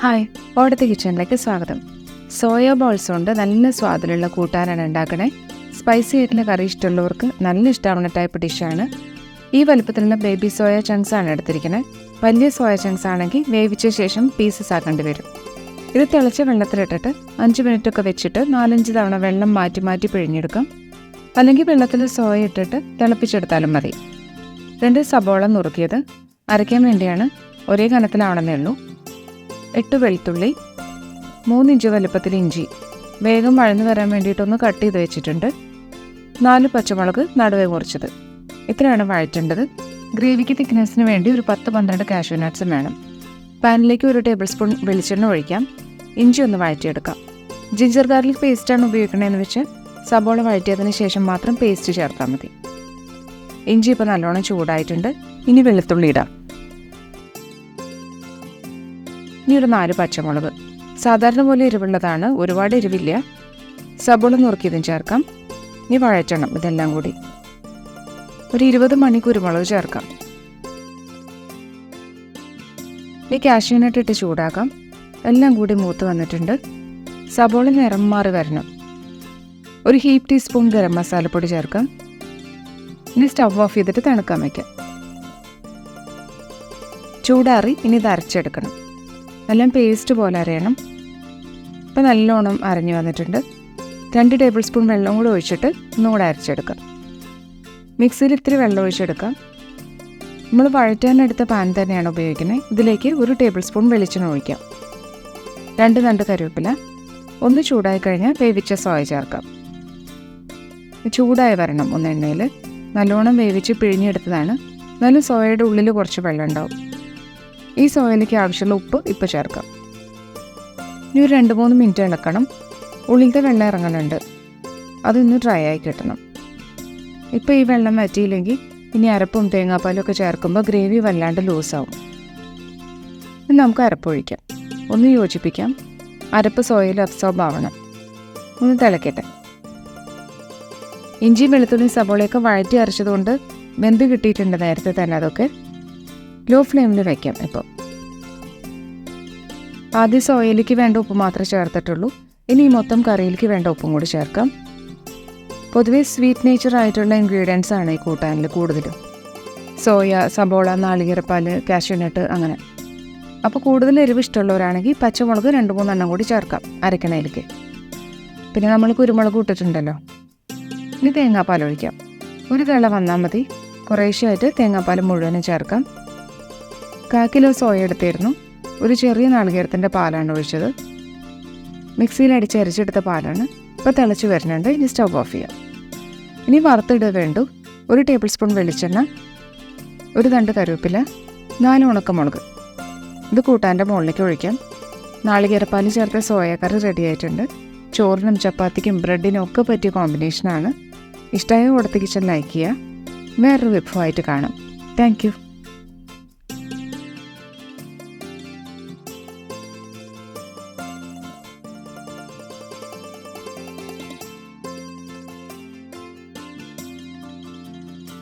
Hi, ഓടത്തെ കിച്ചണിലേക്ക് സ്വാഗതം. Soya balls കൊണ്ട് നല്ല സ്വാദിലുള്ള കൂട്ടാനാണ് ഉണ്ടാക്കണേ. സ്പൈസി ആയിട്ടുള്ള കറി ഇഷ്ടമുള്ളവർക്ക് നല്ല ഇഷ്ടമാവുന്ന ടൈപ്പ് ഡിഷാണ്. ഈ വലുപ്പത്തിലുള്ള ബേബി സോയ ചങ്ക്സ് ആണ് എടുത്തിരിക്കുന്നത്. വലിയ സോയ ചങ്ക്സ് ആണെങ്കിൽ വേവിച്ച ശേഷം പീസസ് ആക്കേണ്ടി വരും. ഇത് തിളച്ച വെള്ളത്തിലിട്ടിട്ട് 5 മിനിറ്റൊക്കെ വെച്ചിട്ട് 4-5 തവണ വെള്ളം മാറ്റി മാറ്റി പിഴിഞ്ഞെടുക്കാം. അല്ലെങ്കിൽ വെള്ളത്തിൽ സോയ ഇട്ടിട്ട് തിളപ്പിച്ചെടുത്താലും മതി. 2 സബോള നുറുക്കിയത് അരയ്ക്കാൻ വേണ്ടിയാണ്, ഒരേ കനത്തിലാവണമെന്നേ ഉള്ളൂ. 8 വെളുത്തുള്ളി, 3 ഇഞ്ച് വലുപ്പത്തിൽ ഇഞ്ചി വേഗം വഴന്നു വരാൻ വേണ്ടിയിട്ടൊന്ന് കട്ട് ചെയ്ത് വെച്ചിട്ടുണ്ട്. 4 പച്ചമുളക് നടുവേ മുറിച്ചത്. ഇത്രയാണ് വഴറ്റേണ്ടത്. ഗ്രേവിക്ക് തിക്നെസ്സിന് വേണ്ടി ഒരു 10-12 കാഷ്യൂ നട്ട്സും വേണം. പാനിലേക്ക് 1 ടേബിൾ സ്പൂൺ വെളിച്ചെണ്ണ ഒഴിക്കാം. ഇഞ്ചി ഒന്ന് വഴറ്റിയെടുക്കാം. ജിഞ്ചർ ഗാർലിക് പേസ്റ്റാണ് ഉപയോഗിക്കണതെന്ന് വെച്ച് സബോള വഴറ്റിയതിന് ശേഷം മാത്രം പേസ്റ്റ് ചേർത്താൽ മതി. ഇഞ്ചി ഇപ്പോൾ നല്ലോണം ചൂടായിട്ടുണ്ട്. ഇനി വെളുത്തുള്ളി ഇടാം. ഇനി ഒരു 4 പച്ചമുളക്. സാധാരണ പോലെ എരിവുള്ളതാണ്, ഒരുപാട് എരിവില്ല. സബോള നുറുക്കിയതും ചേർക്കാം. ഇനി വഴറ്റണം ഇതെല്ലാം കൂടി. ഒരു 20 മണി കുരുമുളക് ചേർക്കാം. ഈ കാഷ്യൂ നട്ട് ഇട്ട് ചൂടാക്കാം. എല്ലാം കൂടി മൂത്ത് വന്നിട്ടുണ്ട്. സബോള നിറം മാറി വരണം. ഒരു ഹീപ്പ് ടീസ്പൂൺ ഗരം മസാലപ്പൊടി ചേർക്കാം. ഇനി സ്റ്റവ് ഓഫ് ചെയ്തിട്ട് തണുക്കാൻ വയ്ക്കാം. ചൂടാറി ഇനി ഇത് അരച്ചെടുക്കണം. എല്ലാം പേസ്റ്റ് പോലെ അരയണം. ഇപ്പം നല്ലോണം അരഞ്ഞു വന്നിട്ടുണ്ട്. 2 ടേബിൾ സ്പൂൺ വെള്ളം കൂടി ഒഴിച്ചിട്ട് ഒന്നുകൂടെ അരച്ചെടുക്കാം. മിക്സിയിൽ ഇത്തിരി വെള്ളം ഒഴിച്ചെടുക്കാം. നമ്മൾ വഴറ്റാനെടുത്ത പാൻ തന്നെയാണ് ഉപയോഗിക്കുന്നത്. ഇതിലേക്ക് 1 ടേബിൾ സ്പൂൺ വെളിച്ചെണ്ണ ഒഴിക്കാം. 2 തണ്ട് കറിവേപ്പില. ഒന്ന് ചൂടായി കഴിഞ്ഞാൽ വേവിച്ച സോയ ചേർക്കാം. ചൂടായി വരണം ഒന്ന് എണ്ണയിൽ. നല്ലോണം വേവിച്ച് പിഴിഞ്ഞെടുത്തതാണ്. എന്നാലും സോയയുടെ ഉള്ളിൽ കുറച്ച് വെള്ളം ഉണ്ടാവും. ഈ സോയയിലേക്ക് ആവശ്യമുള്ള ഉപ്പ് ഇപ്പോൾ ചേർക്കാം. ഇനി ഒരു 2-3 മിനിറ്റ് ഇളക്കണം. ഉള്ളിലത്തെ വെള്ളം ഇറങ്ങുന്നുണ്ട്, അതൊന്ന് ഡ്രൈ ആയി കിട്ടണം. ഇപ്പോൾ ഈ വെള്ളം വറ്റിയില്ലെങ്കിൽ ഇനി അരപ്പും തേങ്ങാപ്പാലും ഒക്കെ ചേർക്കുമ്പോൾ ഗ്രേവി വല്ലാണ്ട് ലൂസാവും. ഇനി നമുക്ക് അരപ്പൊഴിക്കാം. ഒന്ന് യോജിപ്പിക്കാം. അരപ്പ് സോയയിൽ അബ്സോർബ് ആവണം. ഒന്ന് തിളക്കട്ടെ. ഇഞ്ചി വെളുത്തുള്ളി സബോളയൊക്കെ വഴറ്റി അരച്ചതുകൊണ്ട് വെന്ത് കിട്ടിയിട്ടുണ്ട് നേരത്തെ തന്നെ. അതൊക്കെ ലോ ഫ്ലെയിമിൽ വയ്ക്കാം. ഇപ്പോൾ ആദ്യം സോയയിലേക്ക് വേണ്ട ഉപ്പ് മാത്രമേ ചേർത്തിട്ടുള്ളൂ. ഇനി മൊത്തം കറിയിലേക്ക് വേണ്ട ഉപ്പും കൂടി ചേർക്കാം. പൊതുവേ സ്വീറ്റ് നേച്ചർ ആയിട്ടുള്ള ഇൻഗ്രീഡിയൻസ് ആണ് ഈ കൂട്ടാനിൽ കൂടുതലും. സോയ, സബോള, നാളികേരപ്പാൽ, കാഷ്യൂ നട്ട് അങ്ങനെ. അപ്പോൾ കൂടുതൽ എരിവ് ഇഷ്ടമുള്ളവരാണെങ്കിൽ പച്ചമുളക് 2-3 എണ്ണം കൂടി ചേർക്കാം അരക്കണയിലേക്ക്. പിന്നെ നമ്മൾ കുരുമുളക് ഇട്ടിട്ടുണ്ടല്ലോ. ഇനി തേങ്ങാപ്പാൽ ഒഴിക്കാം. ഒരു തിള വന്നാൽ മതി. കുറേശ്ശെയായിട്ട് തേങ്ങാപ്പാൽ മുഴുവനും ചേർക്കാം. 1/4 കിലോ സോയ എടുത്തിരുന്നു. ഒരു ചെറിയ നാളികേരത്തിൻ്റെ പാലാണ് ഒഴിച്ചത്. മിക്സിയിൽ അടിച്ചരച്ചെടുത്ത പാലാണ്. ഇപ്പോൾ തിളച്ച് വരുന്നുണ്ട്. ഇനി സ്റ്റവ് ഓഫ് ചെയ്യാം. ഇനി വറുത്തിടുക വേണ്ടു. 1 ടേബിൾ സ്പൂൺ വെളിച്ചെണ്ണ, 1 തണ്ട് കറിവേപ്പില, 4 ഉണക്കമുളക്. ഇത് കൂട്ടാൻ്റെ മുകളിലേക്ക് ഒഴിക്കാം. നാളികേരപ്പാൽ ചേർത്ത സോയ കറി റെഡി ആയിട്ടുണ്ട്. ചോറിനും ചപ്പാത്തിക്കും ബ്രെഡിനും ഒക്കെ പറ്റിയ കോമ്പിനേഷനാണ്. ഇഷ്ടമായ ഓടത്തെ കിച്ചൺ ലൈക്ക് ചെയ്യുക. വേറൊരു വിഭവമായിട്ട് കാണാം. Thank you.